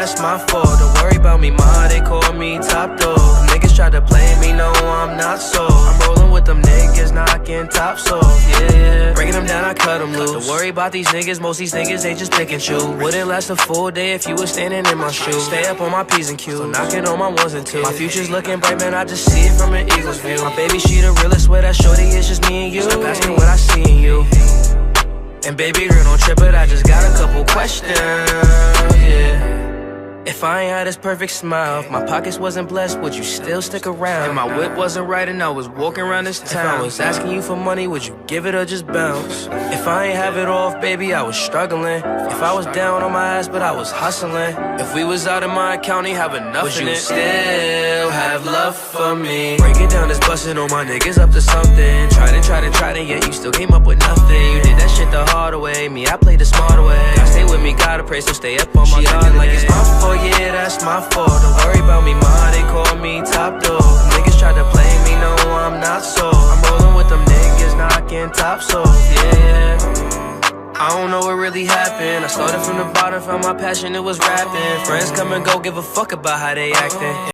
that's my fault. Don't worry about me, ma, they call me top dog. Niggas try to play me, no, I'm not so. I'm rolling with them niggas, knocking tops off, yeah. Breaking them down, I cut them loose. Don't worry about these niggas, most these niggas, they just pick and choose. Wouldn't last a full day if you was standing in my shoes. Stay up on my P's and Q's, so knocking on my ones and twos. My future's looking bright, man, I just see it from an eagle's view. My baby, she the realest, where that shorty is just me and you. Stop asking what I see in you. And baby girl, don't trip it, I just got a couple questions, yeah. If I ain't had this perfect smile, if my pockets wasn't blessed, would you still stick around? If my whip wasn't right and I was walking around this town, if I was asking you for money, would you give it or just bounce? If I ain't have it off, baby, I was struggling. If I was down on my ass, but I was hustling. If we was out in my county, have enough would in you still have love for me? Break it down, it's busting on my niggas up to something. Tried it, yet you still came up with nothing. You did that shit the harder way, me, I played the smarter way. God stay with me, gotta pray, so stay up on my she acting like it's my fault, yeah, that's my fault. Don't worry about me, ma, they call me top dog. Niggas try to play me, no, I'm not so. I'm rolling with them niggas, knocking tops off, yeah. I don't know what really happened. I started from the bottom, found my passion, it was rapping. Friends come and go, give a fuck about how they acting.